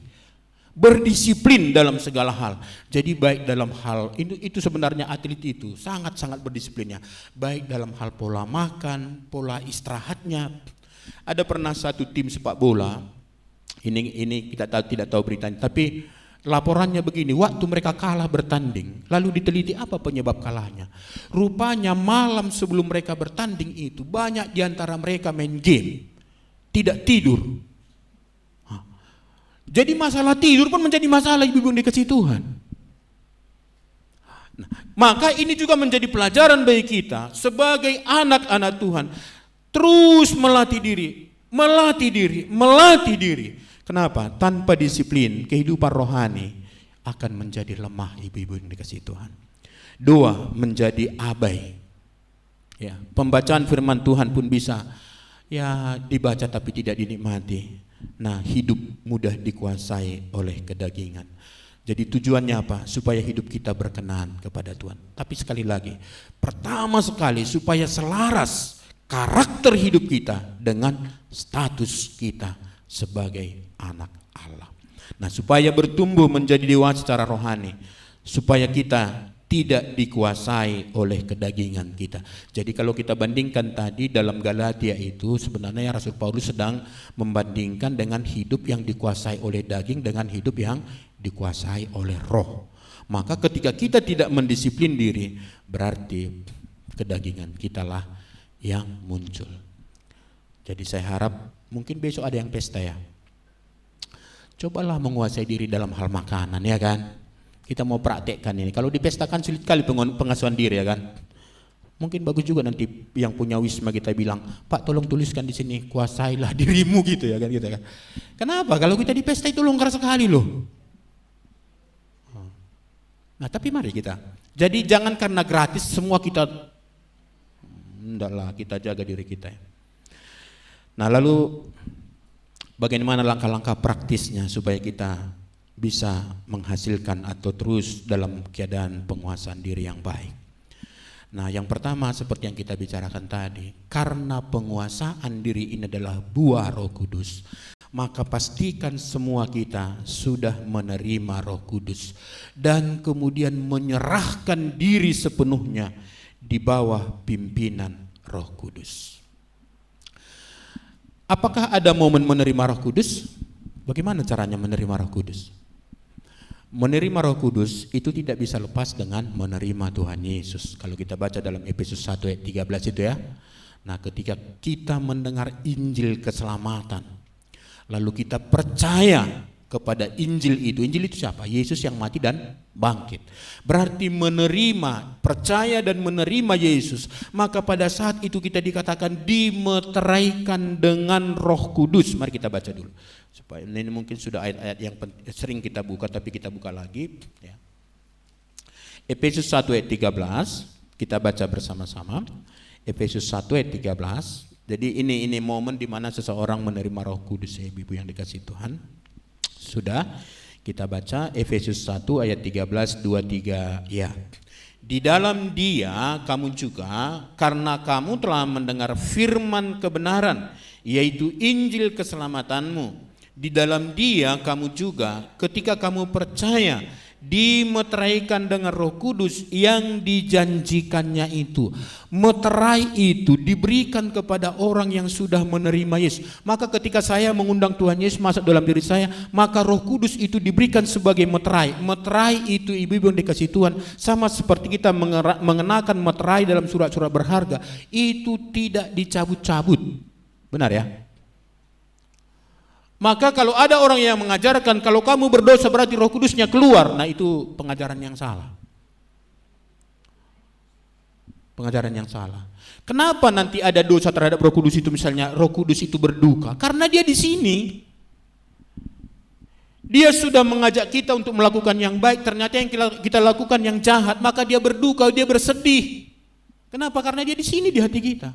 berdisiplin dalam segala hal. Jadi baik dalam hal itu sebenarnya atlet itu sangat-sangat berdisiplinnya, baik dalam hal pola makan, pola istirahatnya. Ada pernah satu tim sepak bola, ini kita tidak tahu beritanya, tapi laporannya begini, waktu mereka kalah bertanding, lalu diteliti apa penyebab kalahnya. Rupanya malam sebelum mereka bertanding itu banyak diantara mereka main game, tidak tidur. Jadi masalah tidur pun menjadi masalah ibu-ibu yang dikasihi Tuhan. Nah, maka ini juga menjadi pelajaran bagi kita sebagai anak-anak Tuhan. Terus melatih diri. Kenapa? Tanpa disiplin, kehidupan rohani akan menjadi lemah ibu-ibu yang dikasihi Tuhan. 2, menjadi abai. Ya, pembacaan firman Tuhan pun bisa ya dibaca tapi tidak dinikmati. Nah, hidup mudah dikuasai oleh kedagingan. Jadi tujuannya apa? Supaya hidup kita berkenan kepada Tuhan. Tapi sekali lagi, pertama sekali supaya selaras karakter hidup kita dengan status kita sebagai anak Allah. Nah, supaya bertumbuh menjadi dewasa secara rohani, supaya kita tidak dikuasai oleh kedagingan kita. Jadi kalau kita bandingkan tadi dalam Galatia itu sebenarnya Rasul Paulus sedang membandingkan dengan hidup yang dikuasai oleh daging dengan hidup yang dikuasai oleh roh. Maka ketika kita tidak mendisiplin diri, berarti kedagingan kitalah yang muncul. Jadi saya harap mungkin besok ada yang pesta ya. Cobalah menguasai diri dalam hal makanan ya kan. Kita mau praktekkan ini. Kalau dipestakan sulit kali pengasuhan diri ya kan. Mungkin bagus juga nanti yang punya wisma kita bilang, Pak tolong tuliskan di sini kuasailah dirimu gitu ya kan gitu kan. Kenapa? Kalau kita di pesta itu longgar sekali loh. Nah tapi mari kita. Jadi jangan karena gratis semua kita hendaklah kita jaga diri kita. Nah lalu bagaimana langkah-langkah praktisnya supaya kita bisa menghasilkan atau terus dalam keadaan penguasaan diri yang baik. Nah yang pertama seperti yang kita bicarakan tadi, karena penguasaan diri ini adalah buah Roh Kudus, maka pastikan semua kita sudah menerima Roh Kudus dan kemudian menyerahkan diri sepenuhnya di bawah pimpinan Roh Kudus. Apakah ada momen menerima Roh Kudus? Bagaimana caranya menerima Roh Kudus? Menerima Roh Kudus itu tidak bisa lepas dengan menerima Tuhan Yesus. Kalau kita baca dalam Efesus 1 ayat 13 itu ya. Nah, ketika kita mendengar Injil keselamatan, lalu kita percaya kepada Injil itu siapa? Yesus yang mati dan bangkit. Berarti menerima, percaya dan menerima Yesus, maka pada saat itu kita dikatakan dimeteraikan dengan Roh Kudus. Mari kita baca dulu. Supaya ini mungkin sudah ayat-ayat yang sering kita buka tapi kita buka lagi ya. Efesus 1 ayat 13 kita baca bersama-sama. Efesus 1 ayat 13. Jadi ini momen di mana seseorang menerima Roh Kudus ya Ibu yang dikasihi Tuhan. Sudah kita baca Efesus 1 ayat 13 23 ya. Di dalam Dia kamu juga karena kamu telah mendengar firman kebenaran yaitu Injil keselamatanmu. Di dalam Dia kamu juga ketika kamu percaya dimeteraikan dengan Roh Kudus yang dijanjikannya itu. Meterai itu diberikan kepada orang yang sudah menerima Yesus. Maka ketika saya mengundang Tuhan Yesus masuk dalam diri saya, maka Roh Kudus itu diberikan sebagai meterai. Meterai itu ibu-ibu yang dikasihi Tuhan, sama seperti kita mengenakan meterai dalam surat-surat berharga, itu tidak dicabut-cabut. Benar ya? Maka kalau ada orang yang mengajarkan kalau kamu berdosa berarti Roh Kudusnya keluar, nah itu pengajaran yang salah. Pengajaran yang salah. Kenapa nanti ada dosa terhadap Roh Kudus itu, misalnya Roh Kudus itu berduka? Karena dia di sini. Dia sudah mengajak kita untuk melakukan yang baik, ternyata yang kita lakukan yang jahat, maka dia berduka, dia bersedih. Kenapa? Karena dia di sini di hati kita.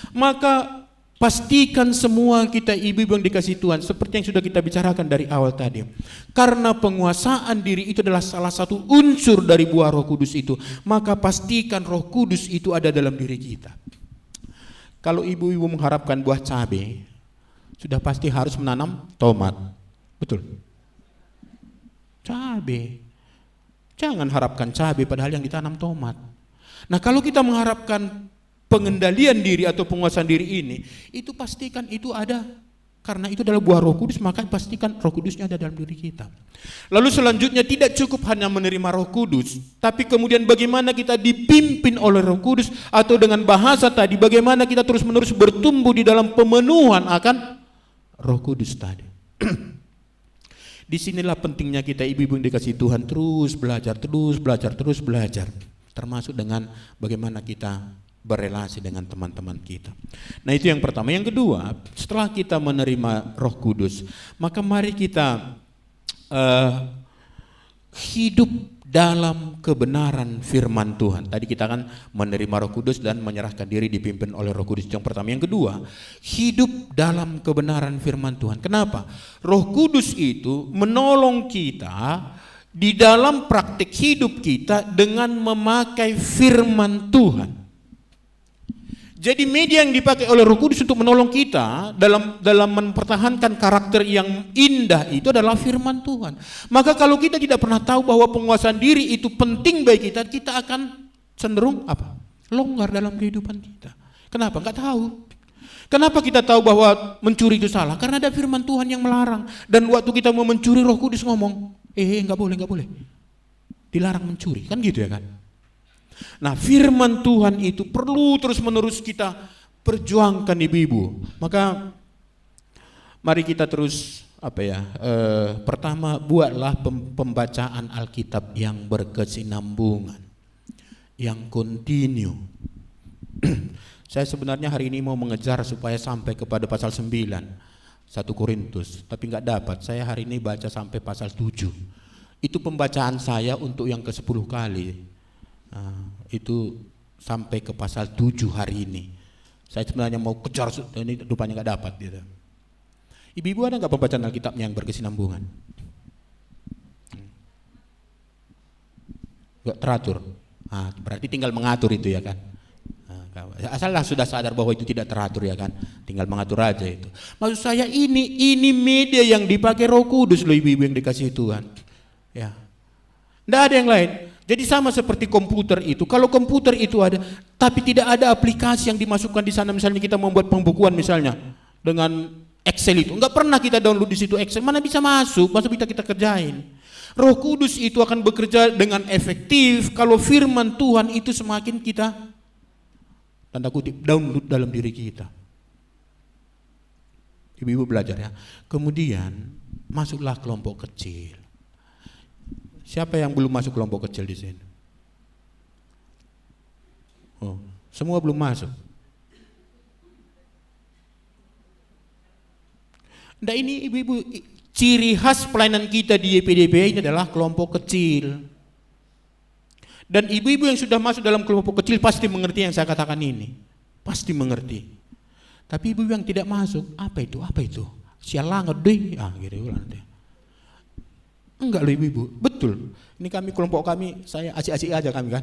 Maka pastikan semua kita ibu-ibu yang dikasih Tuhan, seperti yang sudah kita bicarakan dari awal tadi. Karena penguasaan diri itu adalah salah satu unsur dari buah Roh Kudus itu, maka pastikan Roh Kudus itu ada dalam diri kita. Kalau ibu-ibu mengharapkan buah cabai, sudah pasti harus menanam tomat. Betul? Cabai. Jangan harapkan cabai padahal yang ditanam tomat. Nah, kalau kita mengharapkan pengendalian diri atau penguasaan diri ini, itu pastikan itu ada, karena itu adalah buah Roh Kudus, maka pastikan Roh Kudusnya ada dalam diri kita. Lalu selanjutnya tidak cukup hanya menerima Roh Kudus, tapi kemudian bagaimana kita dipimpin oleh Roh Kudus, atau dengan bahasa tadi bagaimana kita terus-menerus bertumbuh di dalam pemenuhan akan Roh Kudus tadi. Disinilah pentingnya kita ibu-ibu yang dikasih Tuhan terus belajar, termasuk dengan bagaimana kita berelasi dengan teman-teman kita. Nah, itu yang pertama. Yang kedua, setelah kita menerima Roh Kudus, maka mari kita hidup dalam kebenaran firman Tuhan. Tadi kita akan menerima Roh Kudus dan menyerahkan diri dipimpin oleh Roh Kudus. Yang pertama. Yang kedua, hidup dalam kebenaran firman Tuhan. Kenapa? Roh Kudus itu menolong kita di dalam praktik hidup kita dengan memakai firman Tuhan. Jadi media yang dipakai oleh Roh Kudus untuk menolong kita dalam mempertahankan karakter yang indah itu adalah firman Tuhan. Maka kalau kita tidak pernah tahu bahwa penguasaan diri itu penting bagi kita, kita akan cenderung apa? Longgar dalam kehidupan kita. Kenapa? Enggak tahu. Kenapa kita tahu bahwa mencuri itu salah? Karena ada firman Tuhan yang melarang. Dan waktu kita mau mencuri, Roh Kudus ngomong, enggak boleh. Dilarang mencuri, kan gitu ya kan? Nah, firman Tuhan itu perlu terus-menerus kita perjuangkan ibu-ibu. Maka mari kita terus pertama buatlah pembacaan Alkitab yang berkesinambungan, yang kontinu. Saya sebenarnya hari ini mau mengejar supaya sampai kepada pasal 9 1 Korintus, tapi enggak dapat. Saya hari ini baca sampai pasal 7. Itu pembacaan saya untuk yang ke-10 kali. Itu sampai ke pasal 7 hari ini. Saya sebenarnya mau kejar, ini rupanya nggak dapat gitu. Ibu-ibu ada nggak pembacaan Alkitabnya yang berkesinambungan? Nggak teratur. Berarti tinggal mengatur itu ya kan. Asallah sudah sadar bahwa itu tidak teratur ya kan, tinggal mengatur aja itu. Maksud saya ini media yang dipakai Roh Kudus loh ibu-ibu yang dikasih Tuhan. Ya, nggak ada yang lain. Jadi sama seperti komputer itu. Kalau komputer itu ada, tapi tidak ada aplikasi yang dimasukkan di sana. Misalnya kita membuat pembukuan misalnya dengan Excel itu, enggak pernah kita download di situ Excel. Mana bisa masuk? Masa kita kerjain? Roh Kudus itu akan bekerja dengan efektif kalau firman Tuhan itu semakin kita tanda kutip download dalam diri kita. Ibu-ibu belajar ya. Kemudian masuklah kelompok kecil. Siapa yang belum masuk kelompok kecil di sini? Semua belum masuk. Nah, ini ibu-ibu, ciri khas pelayanan kita di YPDP ini adalah kelompok kecil. Dan ibu-ibu yang sudah masuk dalam kelompok kecil pasti mengerti yang saya katakan ini. Pasti mengerti. Tapi ibu yang tidak masuk, apa itu? Sialang deh, gitu nanti. Enggak loh ibu-ibu, betul. Ini kami kelompok kami, saya asik-asik aja kami kan.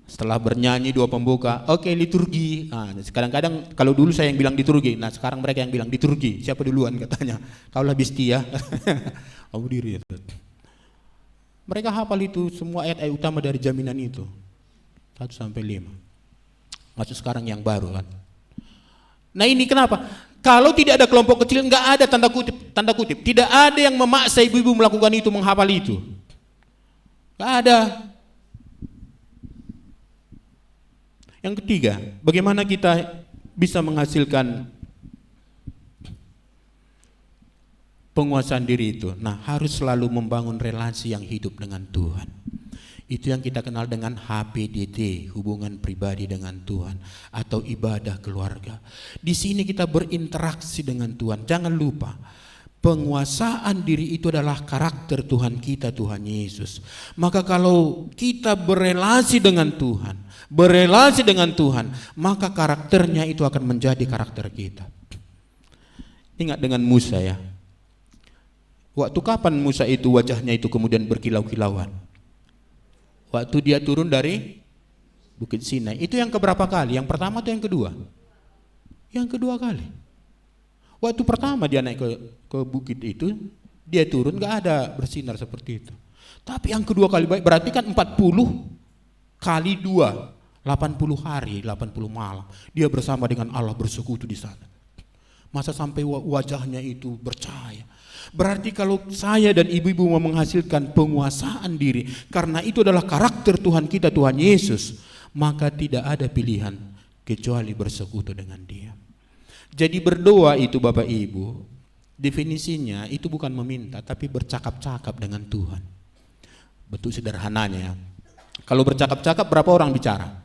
Setelah bernyanyi 2 pembuka, oke liturgi. Kadang-kadang kalau dulu saya yang bilang liturgi, nah sekarang mereka yang bilang liturgi. Siapa duluan katanya? Kaulah bistia. Kamu diri. Mereka hafal itu semua ayat-ayat utama dari jaminan itu. 1 sampai 5. Masuk sekarang yang baru kan. Nah ini kenapa? Kalau tidak ada kelompok kecil, enggak ada tanda kutip, tidak ada yang memaksa ibu-ibu melakukan itu, menghafal itu. Enggak ada. Yang ketiga, bagaimana kita bisa menghasilkan penguasaan diri itu. Nah, harus selalu membangun relasi yang hidup dengan Tuhan. Itu yang kita kenal dengan HPDT, hubungan pribadi dengan Tuhan, atau ibadah keluarga. Di sini kita berinteraksi dengan Tuhan. Jangan lupa, penguasaan diri itu adalah karakter Tuhan kita, Tuhan Yesus. Maka kalau kita berelasi dengan Tuhan, maka karakternya itu akan menjadi karakter kita. Ingat dengan Musa ya. Waktu kapan Musa itu wajahnya itu kemudian berkilau-kilauan? Waktu dia turun dari Bukit Sinai. Itu yang keberapa kali? Yang pertama atau yang kedua? Yang kedua kali. Waktu pertama dia naik ke bukit itu, dia turun gak ada bersinar seperti itu. Tapi yang kedua kali, berarti kan 40 kali 2, 80 hari, 80 malam. Dia bersama dengan Allah bersekutu di sana. Masa sampai wajahnya itu bercahaya. Berarti kalau saya dan ibu-ibu mau menghasilkan penguasaan diri, karena itu adalah karakter Tuhan kita, Tuhan Yesus, maka tidak ada pilihan kecuali bersekutu dengan Dia. Jadi berdoa itu Bapak Ibu, definisinya itu bukan meminta, tapi bercakap-cakap dengan Tuhan. Bentuk sederhananya, kalau bercakap-cakap berapa orang bicara?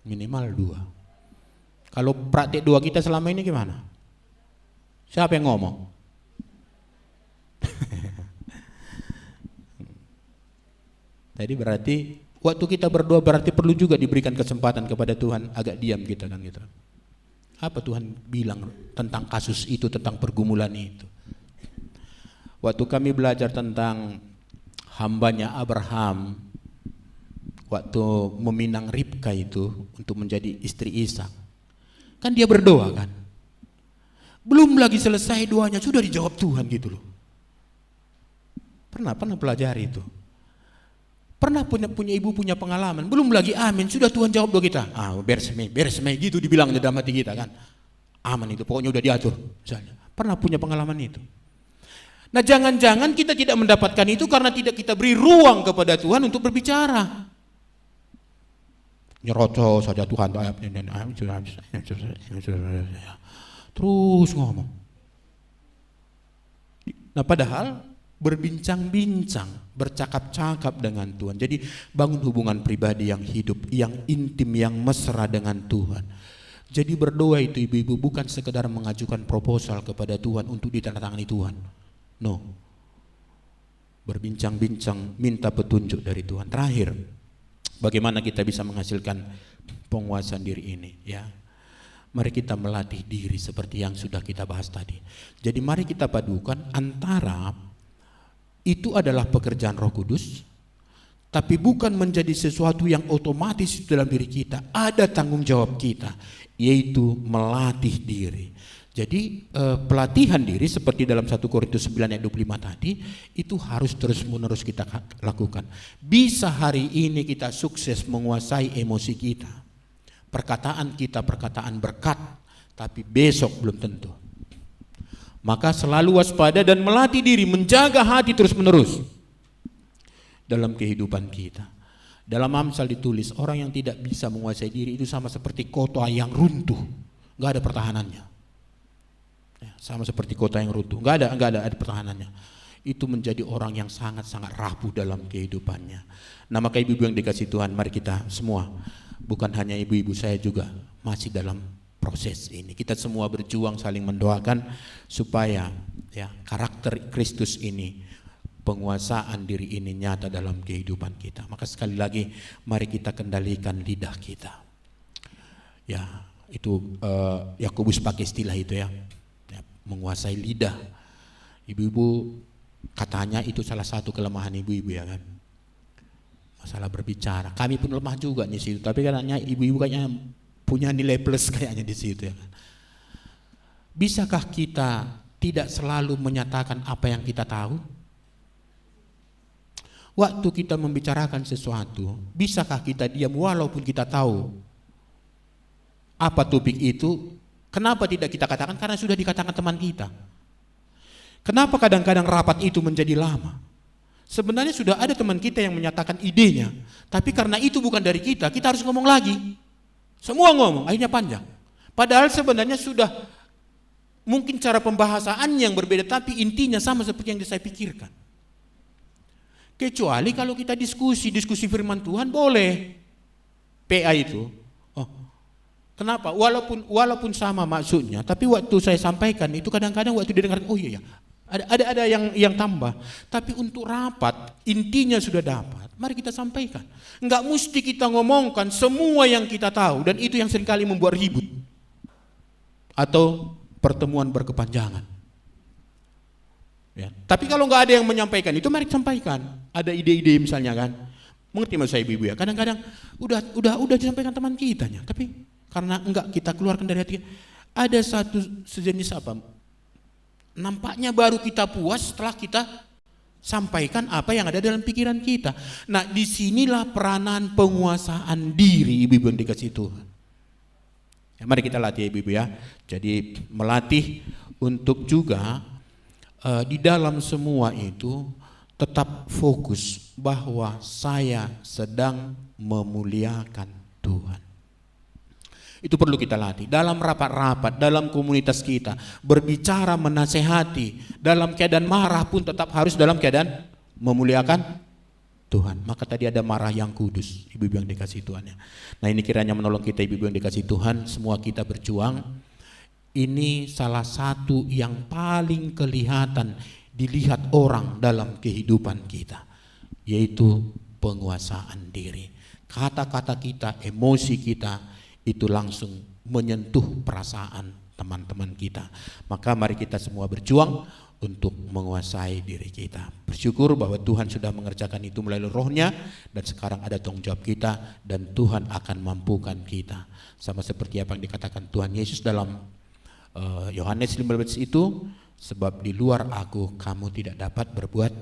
Minimal 2. Kalau praktik doa kita selama ini gimana? Siapa yang ngomong? Tadi berarti waktu kita berdoa berarti perlu juga diberikan kesempatan kepada Tuhan, agak diam kita kan gitu. Apa Tuhan bilang tentang kasus itu, tentang pergumulan itu? Waktu kami belajar tentang hambanya Abraham, waktu meminang Ribka itu untuk menjadi istri Ishak, kan dia berdoa kan? Belum lagi selesai doanya sudah dijawab Tuhan gitu loh. Pernah pelajari itu. Pernah punya ibu punya pengalaman, belum lagi amin, sudah Tuhan jawab doa kita. Beres mei gitu dibilang dalam hati kita kan. Aman itu, pokoknya udah diatur misalnya. Pernah punya pengalaman itu. Nah, jangan-jangan kita tidak mendapatkan itu karena tidak kita beri ruang kepada Tuhan untuk berbicara. Nyerocos saja Tuhan, terus ngomong. Nah, padahal berbincang-bincang, bercakap-cakap dengan Tuhan. Jadi bangun hubungan pribadi yang hidup, yang intim, yang mesra dengan Tuhan. Jadi berdoa itu ibu-ibu bukan sekedar mengajukan proposal kepada Tuhan untuk ditandatangani Tuhan. No. Berbincang-bincang, minta petunjuk dari Tuhan. Terakhir, bagaimana kita bisa menghasilkan penguasaan diri ini ya? Mari kita melatih diri seperti yang sudah kita bahas tadi. Jadi mari kita padukan antara itu adalah pekerjaan Roh Kudus, tapi bukan menjadi sesuatu yang otomatis dalam diri kita. Ada tanggung jawab kita, yaitu melatih diri. Jadi pelatihan diri seperti dalam 1 Korintus 9 ayat 25 tadi, itu harus terus-menerus kita lakukan. Bisa hari ini kita sukses menguasai emosi kita, perkataan kita, perkataan berkat, tapi besok belum tentu. Maka selalu waspada dan melatih diri, menjaga hati terus-menerus dalam kehidupan kita. Dalam Amsal ditulis, orang yang tidak bisa menguasai diri itu sama seperti kota yang runtuh, nggak ada pertahanannya. Ya, sama seperti kota yang runtuh, nggak ada pertahanannya. Itu menjadi orang yang sangat-sangat rapuh dalam kehidupannya. Nah, maka ibu-ibu yang dikasih Tuhan, mari kita semua, bukan hanya ibu-ibu, saya juga masih dalam proses ini. Kita semua berjuang saling mendoakan supaya ya karakter Kristus ini, penguasaan diri ini nyata dalam kehidupan kita. Maka sekali lagi mari kita kendalikan lidah kita. Ya, itu Yakobus pakai istilah itu ya, menguasai lidah. Ibu-ibu katanya itu salah satu kelemahan ibu-ibu ya kan. Masalah berbicara. Kami pun lemah juga di situ, tapi katanya ibu-ibu kayaknya punya nilai plus kayaknya di situ ya kan. Bisakah kita tidak selalu menyatakan apa yang kita tahu? Waktu kita membicarakan sesuatu, bisakah kita diam walaupun kita tahu apa topik itu? Kenapa tidak kita katakan? Karena sudah dikatakan teman kita. Kenapa kadang-kadang rapat itu menjadi lama? Sebenarnya sudah ada teman kita yang menyatakan idenya, tapi karena itu bukan dari kita, kita harus ngomong lagi. Semua ngomong, akhirnya panjang. Padahal sebenarnya sudah Mungkin cara pembahasannya yang berbeda, tapi intinya sama seperti yang saya pikirkan. Kecuali kalau kita diskusi firman Tuhan boleh. PA itu. Oh, kenapa? Walaupun sama maksudnya, tapi waktu saya sampaikan itu kadang-kadang waktu didengar, oh iya ya, ada yang tambah. Tapi untuk rapat intinya sudah dapat. Mari kita sampaikan. Enggak mesti kita ngomongkan semua yang kita tahu, dan itu yang seringkali membuat ribut atau pertemuan berkepanjangan. Ya. Tapi kalau nggak ada yang menyampaikan itu, mari sampaikan. Ada ide-ide misalnya kan. Mengerti maksud saya ibu ya? Kadang-kadang udah disampaikan teman kitanya, tapi karena enggak kita keluarkan dari hati, ada satu sejenis apa? Nampaknya baru kita puas setelah kita sampaikan apa yang ada dalam pikiran kita. Nah, disinilah peranan penguasaan diri ibu-ibu yang dikasih Tuhan. Ya, mari kita latih ibu-ibu ya. Jadi melatih untuk juga di dalam semua itu tetap fokus bahwa saya sedang memuliakan Tuhan. Itu perlu kita latih dalam rapat-rapat, dalam komunitas kita, berbicara, menasehati, dalam keadaan marah pun tetap harus dalam keadaan memuliakan Tuhan. Maka tadi ada marah yang kudus, ibu-ibu yang dikasih Tuhan ya. Nah, ini kiranya menolong kita ibu-ibu yang dikasih Tuhan, semua kita berjuang. Ini salah satu yang paling kelihatan dilihat orang dalam kehidupan kita, yaitu penguasaan diri. Kata-kata kita, emosi kita itu langsung menyentuh perasaan teman-teman kita. Maka mari kita semua berjuang untuk menguasai diri kita. Bersyukur bahwa Tuhan sudah mengerjakan itu melalui Roh-Nya, dan sekarang ada tanggung jawab kita, dan Tuhan akan mampukan kita. Sama seperti apa yang dikatakan Tuhan Yesus dalam Yohanes 15 itu, sebab di luar aku kamu tidak dapat berbuat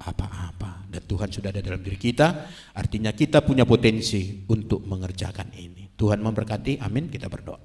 apa-apa. Dan Tuhan sudah ada dalam diri kita, artinya kita punya potensi untuk mengerjakan ini. Tuhan memberkati, amin. Kita berdoa.